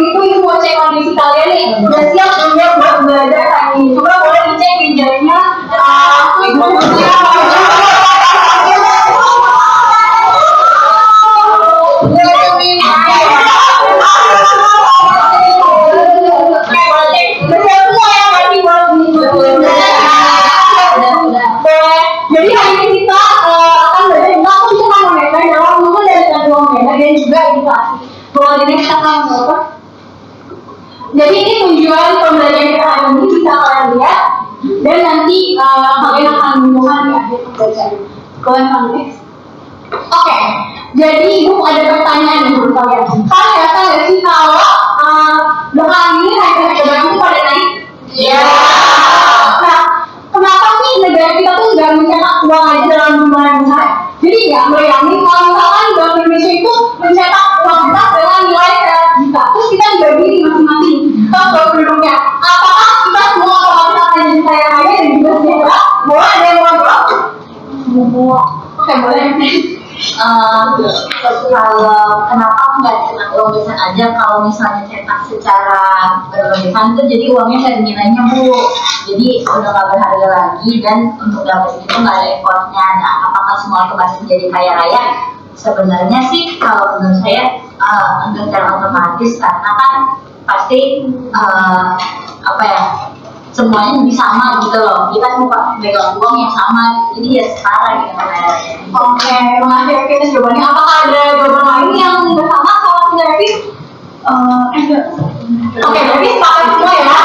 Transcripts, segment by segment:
begitu itu mau cek kondisi kalian nih. Udah siap belum buat belajar hari ini? Coba boleh dicek meja-nya. Jadi hari ini kita akan belajar tentang kebijakan moneter dalam mengendalikan uang beredar dan juga inflasi. Boleh kita akan apa? Jadi ini tujuan pembelajaran kita hari ini bisa kalian lihat dan nanti kalian akan menemukan di akhir pembelajaran. Kalian akan next. Oke, jadi ibu ada pertanyaan nih untuk kalian. Kalian rasa nggak sih kalau belakangan ini harga barang itu pada naik? Iya. Nah, kenapa sih negara kita tuh nggak mencetak uang aja dalam jumlah yang besar? Jadi nggak bayangin kalau misalkan Bank Indonesia itu mencetak uang besar dengan nilai 100 juta, terus kita dibagi masing-masing ke penduduknya. Apakah kita semua otomatis akan jadi kaya raya dan juga sejahtera? Boleh ada yang mau jawab? Semua. Oke, boleh. Kalau kenapa nggak cetak uang besar aja, kalau misalnya cetak secara berlebihan tuh jadi uangnya nggak ada nilainya Bu, jadi udah nggak berharga lagi dan untuk dapat itu nggak ada effortnya. Nah, apakah semua otomatis jadi kaya raya? Sebenarnya sih kalau menurut saya untuk secara otomatis, karena kan pasti apa ya, semuanya lebih sama gitu loh, kita semua pegang uang yang sama, jadi ya setara gitu kan. Oke, terima kasih Revin jawabannya. Apakah ada jawaban lain yang bersama sama si Revin? Oke, berarti sepakat semua ya.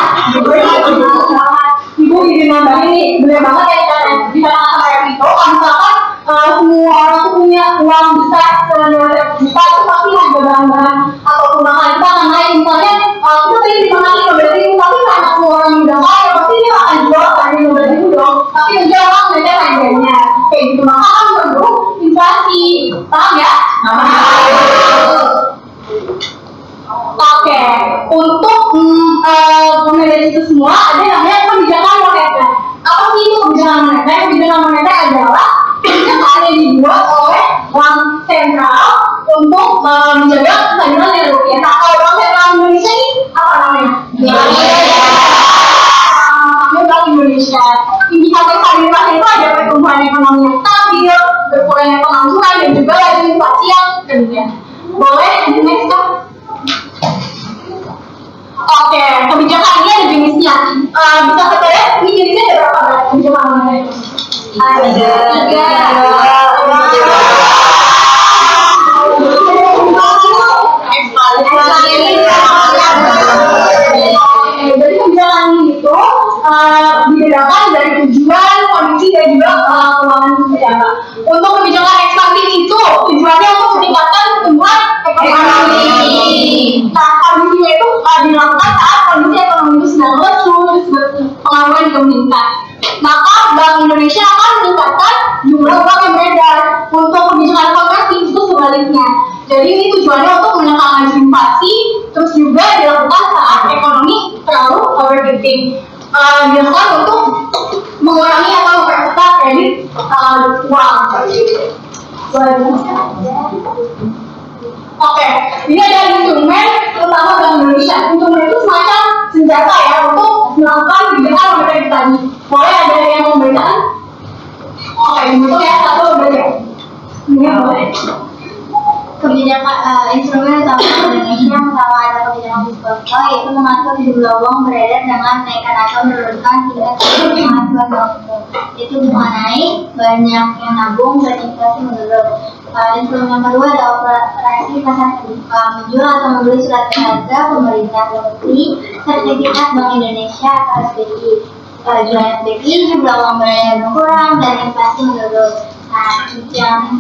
Ibu jadi nambahin nih, bener banget ya kita dikatakan sama Revin itu, kalau misalkan semua orang tuh punya uang besar senilai 100 juta, itu pasti harga barang-barang ataupun makanan kita akan naik. Misalnya kita pengen dimakan 15.000, tapi karena semua orang yang udah kaya, pasti dia akan jual harga 15.000 dong. Tapi juga orang ngeliatnya harganya kayak gitu, maka kan baru inflasi, paham ya? Oke, untuk memanage itu semua ada namanya kebijakan moneter. Apa sih itu kebijakan moneter? Kebijakan moneter adalah kebijakan yang dibuat oleh bank sentral untuk menjaga kestabilan nilai rupiah. Nah, kalau bank sentral Indonesia ini apa namanya? Bank Indonesia. Indikator stabilitas itu ada pertumbuhan ekonomi yang stabil, berkurangnya pengangguran, dan juga laju inflasi yang rendah. Boleh next kan? Oke, kebijakan ini ada jenisnya. Bisa kita lihat ini jenisnya ada berapa kebijakan moneter? Ada 3. Jadi kebijakan itu dibedakan dari tujuan, kondisi, dan juga keuangan seperti apa. Untuk kebijakan ekspansif itu tujuannya untuk meningkatkan pertumbuhan ekonomi. Nah, kondisinya itu dilakukan saat kondisi ekonomi itu sedang lesu, pengangguran juga meningkat. Maka Bank Indonesia akan meningkatkan jumlah uang yang beredar. Untuk kebijakan kontraktif itu sebaliknya. Jadi ini tujuannya untuk menekan laju inflasi, terus juga dilakukan saat ekonomi terlalu overheating. Dilakukan untuk mengurangi atau memperketat kredit uang. Oke, ini ada instrumen utama Bank Indonesia. Instrumen itu semacam senjata ya untuk melakukan kebijakan moneter tadi. Boleh ada yang membedakan? Oke, untuk ya satu berbeda. Ini boleh. Kebijakan instrumen utama Indonesia pertama ada kebijakan fiskal, yaitu mengatur jumlah uang beredar dengan menaikkan atau menurunkan tingkat kemampuan uang itu bunga naik, banyak yang nabung dan inflasi menurun. Instrumen yang kedua ada operasi pasar terbuka, menjual atau membeli surat berharga pemerintah seperti sertifikat Bank Indonesia atau SBI. Jualan SBI jumlah uang beredar berkurang dan inflasi menurun. Nah, yang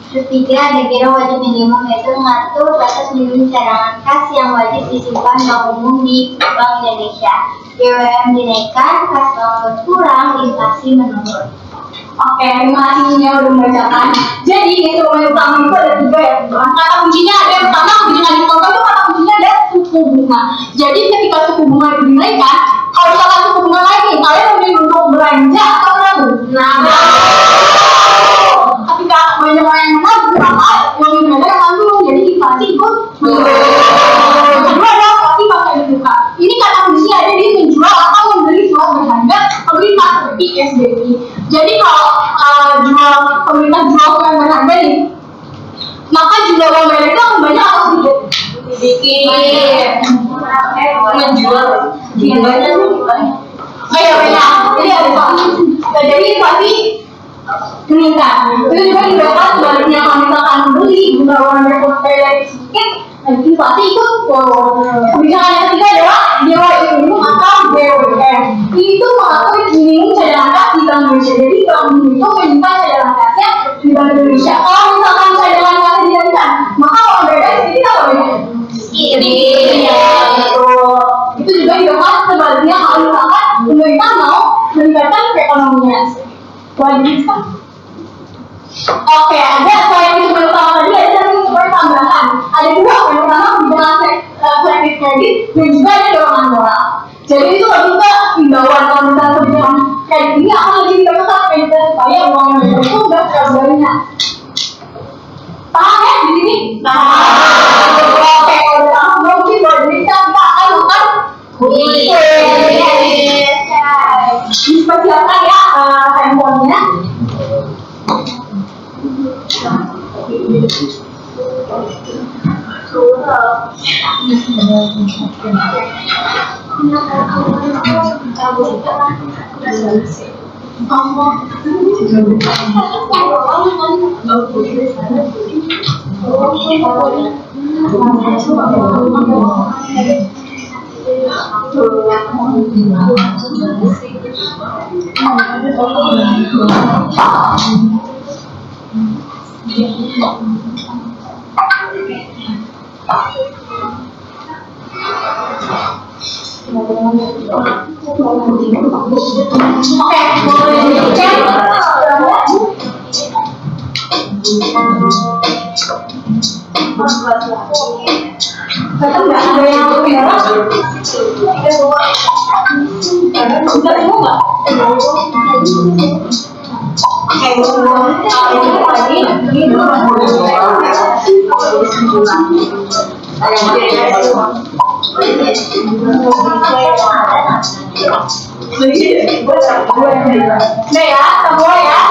ketiga ada giro wajib minimum, yaitu mengatur batas minimum cadangan kas yang wajib disimpan bank umum di Bank Indonesia. BWM dinaikkan, kas bank berkurang, inflasi menurun. Oke, terima kasih yang udah membacakan. Jadi instrumen utama itu ada 3 ya. Kata kuncinya ada yang pertama kebijakan diskon itu kata kuncinya ada suku bunga. Jadi ketika suku bunga itu dinaikkan, kalau misalkan suku bunga naik nih, kalian memilih untuk belanja atau menabung? Ketika banyak orang yang menabung, maka uang yang beredar akan turun. Jadi inflasi ikut menurun. Kedua ada menjual banyak. Ayo banyak. Jadi ada Pak. Jadi pasti meningkat. Itu juga didapat sebaliknya kalau misalkan beli gunawan berkonsep sedikit, nanti pasti ikut. Kebijakan yang ketiga adalah dewa minimum atau BUMN. Itu mengatur minimum cadangan kas di Bank Indonesia. Jadi Bank itu menyimpan cadangan kasnya di Bank Indonesia. Kalau misalkan cadangan kas dihilangkan, maka orang bebas itu apa ya? Ini itu juga didapat sebaliknya kalau misalkan pemerintah mau meningkatkan perekonomian. Wajib kan? Oke, ada selain itu utama tadi ada satu sebagai tambahan. Ada dua yang pertama kebijakan selektif kredit dan juga ada dorongan moral. Jadi itu kalau kita himbauan kalau misalnya kebijakan kredit ini akan lebih diperketat kreditnya supaya uang yang itu nggak terlalu banyak. Paham ya di sini? Oke, kalau udah paham mungkin boleh kita akan makan kuis. Dipersiapkan ya handphonenya. Nah ya, semua ya.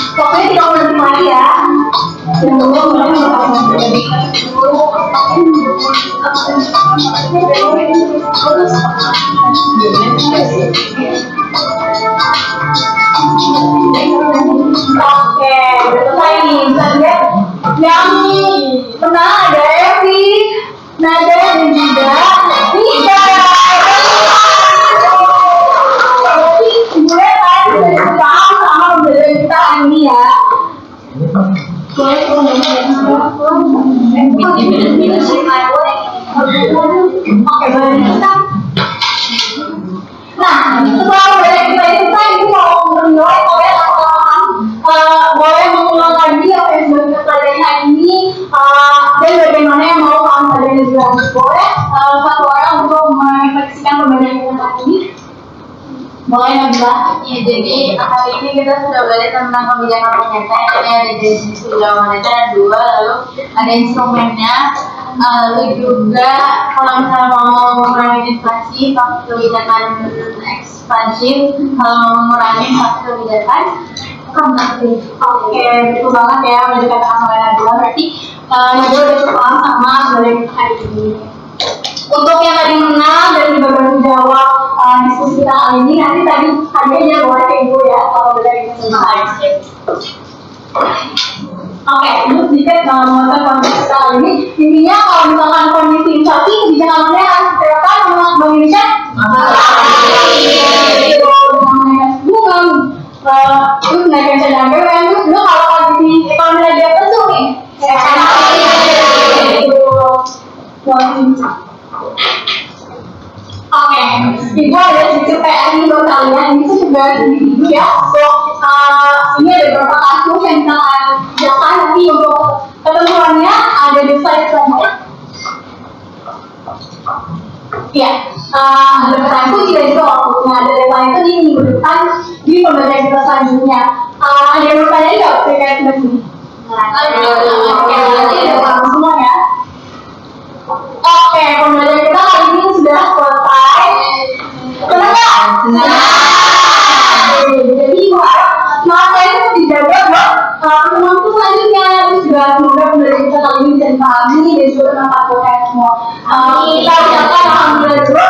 Jadi pokoknya tidak boleh dimari ya. Yang kedua oke, selesai nih. Misalnya yang menang ada Evi, Nada dan juga Nika. Gue tadi sudah paham sama pembelajaran kita ini ya. Oke, baik. Nah, setelah pembelajaran kita selesai, itu mau menilai kalian boleh mengulang lagi apa yang sudah kita pelajari hari ini dan bagaimana yang mau kalian pelajari juga. Boleh satu orang untuk merefleksikan pembelajaran kita hari ini. Boleh Nabila? Ya, jadi hari ini kita sudah belajar tentang kebijakan moneter. Ini ada definisi kebijakan moneter ada 2, lalu ada instrumennya, lalu juga kalau misalnya mau mengurangi inflasi pakai kebijakan ekspansif, kalau mau mengurangi pakai kebijakan kontraksif. Oke, betul banget ya udah dikatakan oleh Nabila. Berarti Nabila udah cukup paham sama balik hari ini. Untuk yang tadi menang dan baru jawab diskusi kita kali ini, nanti tadi aja boleh ke ibu ya kalau udah dari selesai. Oke, itu sedikit menguatkan kondisi kita kali ini. Intinya kalau misalkan kondisi inflasi kebijakan moneter harus diterapkan sama Bank Indonesia. Bunga, terus naikin cadangan BUMN, terus dulu kalau kondisi ekonomi lagi apa tuh nih? Oke, ibu ada sedikit PR ini buat kalian. Ini tuh juga sedikit ya. So, ini ada beberapa kasus yang kita akan jelaskan nanti untuk ketentuannya ada di slide selanjutnya. Ya, ada pertanyaan itu tidak juga waktunya. Ada deadline itu di minggu depan di pembelajaran kita selanjutnya. Ada yang bertanya nggak terkait dengan ini? Oke, berarti udah paham semua ya. Oke, pembelajaran kita kali ini sudah selesai. Kenapa? Jadi semangat kalian harus dijaga buat pertemuan itu selanjutnya. Terus juga semoga pembelajaran kita kali ini bisa dipahami dan juga bermanfaat buat kalian semua. Kita ucapkan alhamdulillah dulu.